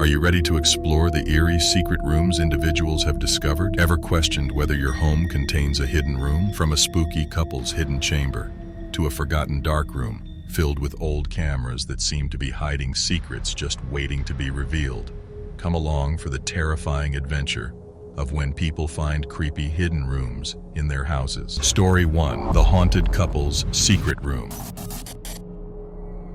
Are you ready to explore the eerie secret rooms individuals have discovered? Ever questioned whether your home contains a hidden room? From a spooky couple's hidden chamber to a forgotten dark room filled with old cameras that seem to be hiding secrets just waiting to be revealed. Come along for the terrifying adventure of when people find creepy hidden rooms in their houses. Story 1. The Haunted Couple's Secret Room.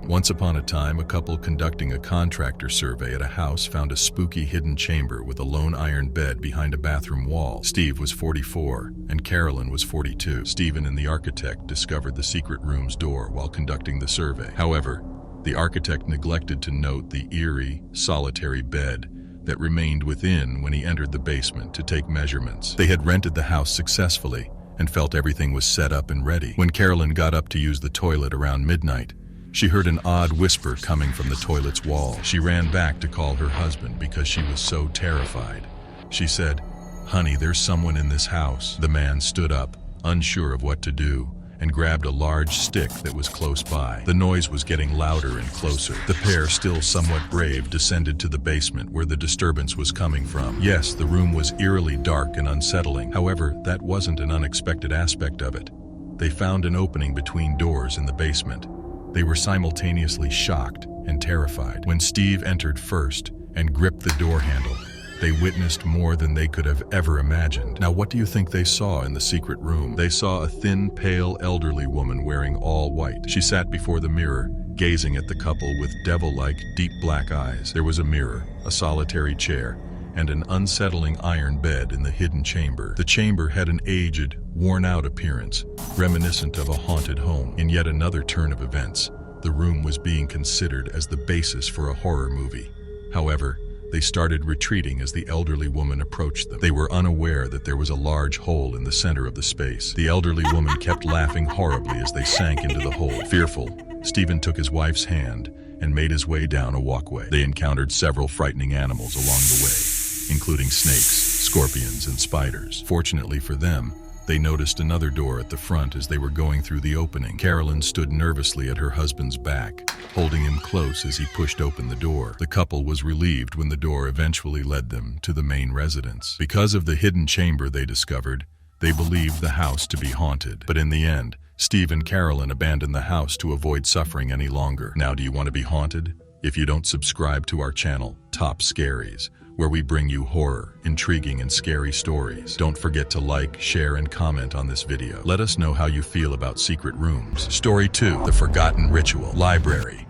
Once upon a time, a couple conducting a contractor survey at a house found a spooky hidden chamber with a lone iron bed behind a bathroom wall. Steve was 44 and Carolyn was 42. Stephen and the architect discovered the secret room's door while conducting the survey. However, the architect neglected to note the eerie, solitary bed that remained within when he entered the basement to take measurements. They had rented the house successfully and felt everything was set up and ready. When Carolyn got up to use the toilet around midnight, she heard an odd whisper coming from the toilet's wall. She ran back to call her husband because she was so terrified. She said, "Honey, there's someone in this house." The man stood up, unsure of what to do, and grabbed a large stick that was close by. The noise was getting louder and closer. The pair, still somewhat brave, descended to the basement where the disturbance was coming from. Yes, the room was eerily dark and unsettling. However, that wasn't an unexpected aspect of it. They found an opening between doors in the basement. They were simultaneously shocked and terrified. When Steve entered first and gripped the door handle, they witnessed more than they could have ever imagined. Now, what do you think they saw in the secret room? They saw a thin, pale, elderly woman wearing all white. She sat before the mirror, gazing at the couple with devil-like, deep black eyes. There was a mirror, a solitary chair, and an unsettling iron bed in the hidden chamber. The chamber had an aged, worn-out appearance, reminiscent of a haunted home. In yet another turn of events, the room was being considered as the basis for a horror movie. However, they started retreating as the elderly woman approached them. They were unaware that there was a large hole in the center of the space. The elderly woman kept laughing horribly as they sank into the hole. Fearful, Stephen took his wife's hand and made his way down a walkway. They encountered several frightening animals along the way, including snakes, scorpions, and spiders. Fortunately for them, they noticed another door at the front as they were going through the opening. Carolyn stood nervously at her husband's back, holding him close as he pushed open the door. The couple was relieved when the door eventually led them to the main residence. Because of the hidden chamber they discovered, they believed the house to be haunted. But in the end, Steve and Carolyn abandoned the house to avoid suffering any longer. Now, do you want to be haunted? If you don't subscribe to our channel, Top Scaries, where we bring you horror, intriguing, and scary stories, don't forget to like, share, and comment on this video. Let us know how you feel about secret rooms. Story 2. The Forgotten Ritual. Library.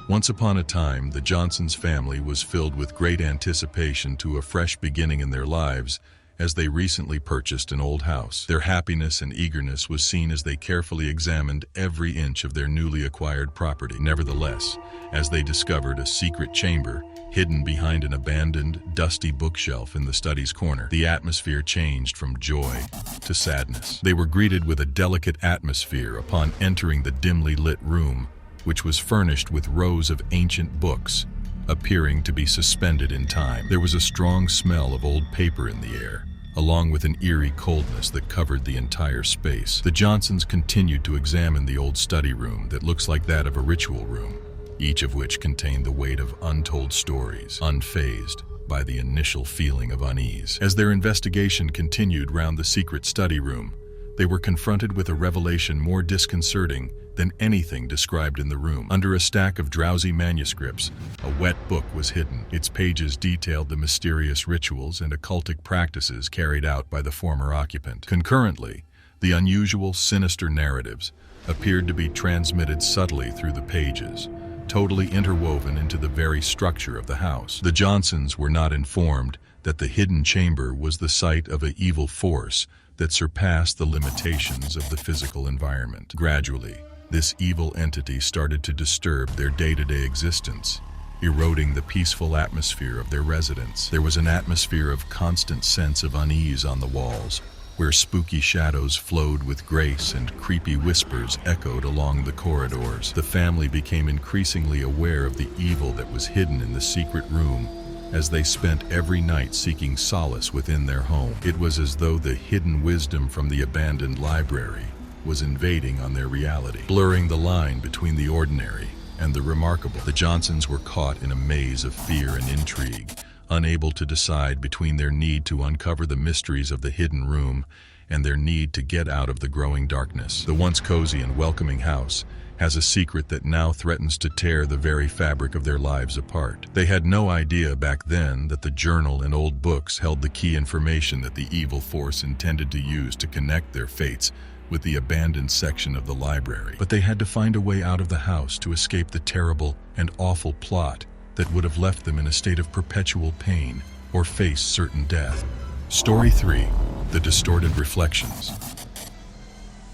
Once upon a time, the Johnsons' family was filled with great anticipation to a fresh beginning in their lives as they recently purchased an old house. Their happiness and eagerness was seen as they carefully examined every inch of their newly acquired property. Nevertheless, as they discovered a secret chamber hidden behind an abandoned, dusty bookshelf in the study's corner, the atmosphere changed from joy to sadness. They were greeted with a delicate atmosphere upon entering the dimly lit room, which was furnished with rows of ancient books, appearing to be suspended in time. There was a strong smell of old paper in the air, along with an eerie coldness that covered the entire space. The Johnsons continued to examine the old study room that looks like that of a ritual room, each of which contained the weight of untold stories, unfazed by the initial feeling of unease. As their investigation continued round the secret study room, they were confronted with a revelation more disconcerting than anything described in the room. Under a stack of drowsy manuscripts, a wet book was hidden. Its pages detailed the mysterious rituals and occultic practices carried out by the former occupant. Concurrently, the unusual, sinister narratives appeared to be transmitted subtly through the pages, totally interwoven into the very structure of the house. The Johnsons were not informed that the hidden chamber was the site of an evil force that surpassed the limitations of the physical environment. Gradually, this evil entity started to disturb their day-to-day existence, eroding the peaceful atmosphere of their residence. There was an atmosphere of constant sense of unease on the walls, where spooky shadows flowed with grace and creepy whispers echoed along the corridors. The family became increasingly aware of the evil that was hidden in the secret room as they spent every night seeking solace within their home. It was as though the hidden wisdom from the abandoned library was invading on their reality, blurring the line between the ordinary and the remarkable. The Johnsons were caught in a maze of fear and intrigue, unable to decide between their need to uncover the mysteries of the hidden room and their need to get out of the growing darkness. The once cozy and welcoming house has a secret that now threatens to tear the very fabric of their lives apart. They had no idea back then that the journal and old books held the key information that the evil force intended to use to connect their fates with the abandoned section of the library. But they had to find a way out of the house to escape the terrible and awful plot that would have left them in a state of perpetual pain or face certain death. Story 3. The Distorted Reflections.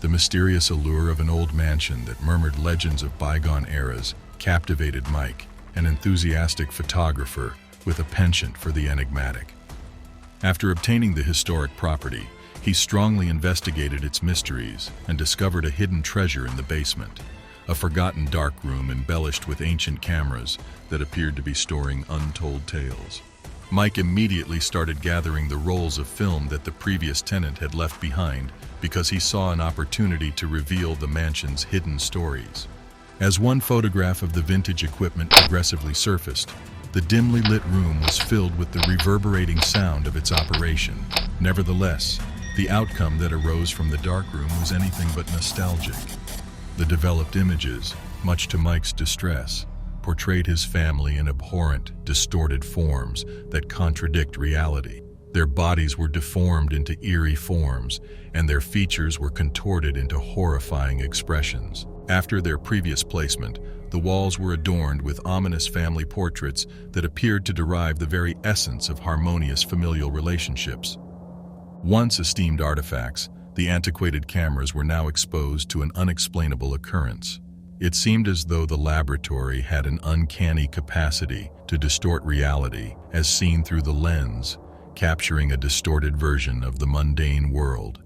The mysterious allure of an old mansion that murmured legends of bygone eras captivated Mike, an enthusiastic photographer with a penchant for the enigmatic. After obtaining the historic property, he strongly investigated its mysteries and discovered a hidden treasure in the basement, a forgotten dark room embellished with ancient cameras that appeared to be storing untold tales. Mike immediately started gathering the rolls of film that the previous tenant had left behind because he saw an opportunity to reveal the mansion's hidden stories. As one photograph of the vintage equipment progressively surfaced, the dimly lit room was filled with the reverberating sound of its operation. Nevertheless, the outcome that arose from the dark room was anything but nostalgic. The developed images, much to Mike's distress, portrayed his family in abhorrent, distorted forms that contradict reality. Their bodies were deformed into eerie forms, and their features were contorted into horrifying expressions. After their previous placement, the walls were adorned with ominous family portraits that appeared to derive the very essence of harmonious familial relationships. Once esteemed artifacts, the antiquated cameras were now exposed to an unexplainable occurrence. It seemed as though the laboratory had an uncanny capacity to distort reality as seen through the lens, capturing a distorted version of the mundane world.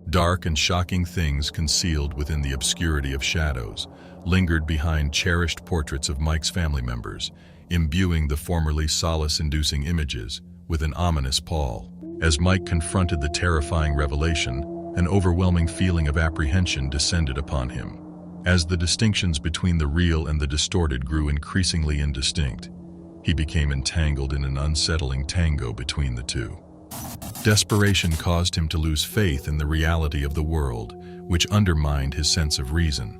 Dark and shocking things concealed within the obscurity of shadows lingered behind cherished portraits of Mike's family members, imbuing the formerly solace-inducing images with an ominous pall. As Mike confronted the terrifying revelation, an overwhelming feeling of apprehension descended upon him. As the distinctions between the real and the distorted grew increasingly indistinct, he became entangled in an unsettling tango between the two. Desperation caused him to lose faith in the reality of the world, which undermined his sense of reason.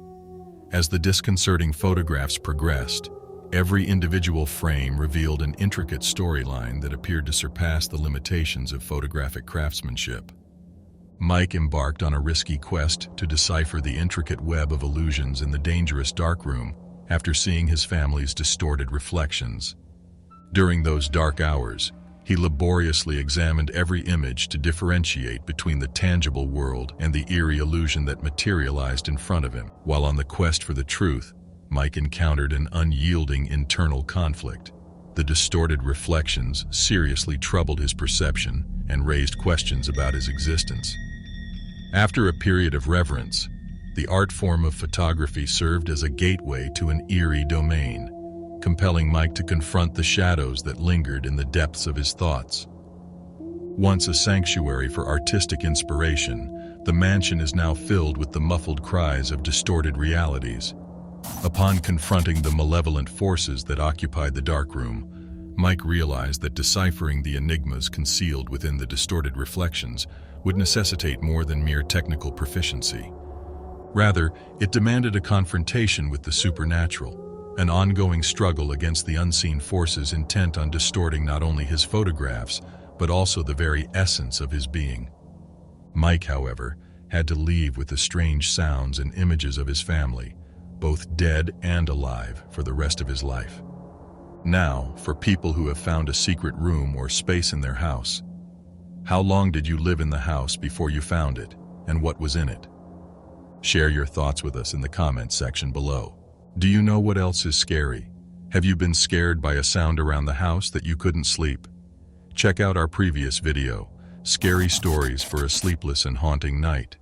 As the disconcerting photographs progressed, every individual frame revealed an intricate storyline that appeared to surpass the limitations of photographic craftsmanship. Mike embarked on a risky quest to decipher the intricate web of illusions in the dangerous darkroom after seeing his family's distorted reflections. During those dark hours, he laboriously examined every image to differentiate between the tangible world and the eerie illusion that materialized in front of him. While on the quest for the truth, Mike encountered an unyielding internal conflict. The distorted reflections seriously troubled his perception and raised questions about his existence. After a period of reverence, the art form of photography served as a gateway to an eerie domain, compelling Mike to confront the shadows that lingered in the depths of his thoughts. Once a sanctuary for artistic inspiration, the mansion is now filled with the muffled cries of distorted realities. Upon confronting the malevolent forces that occupied the darkroom, Mike realized that deciphering the enigmas concealed within the distorted reflections would necessitate more than mere technical proficiency. Rather, it demanded a confrontation with the supernatural, an ongoing struggle against the unseen forces intent on distorting not only his photographs, but also the very essence of his being. Mike, however, had to leave with the strange sounds and images of his family, both dead and alive, for the rest of his life. Now, for people who have found a secret room or space in their house, how long did you live in the house before you found it, and what was in it? Share your thoughts with us in the comments section below. Do you know what else is scary? Have you been scared by a sound around the house that you couldn't sleep? Check out our previous video, Scary Stories for a Sleepless and Haunting Night.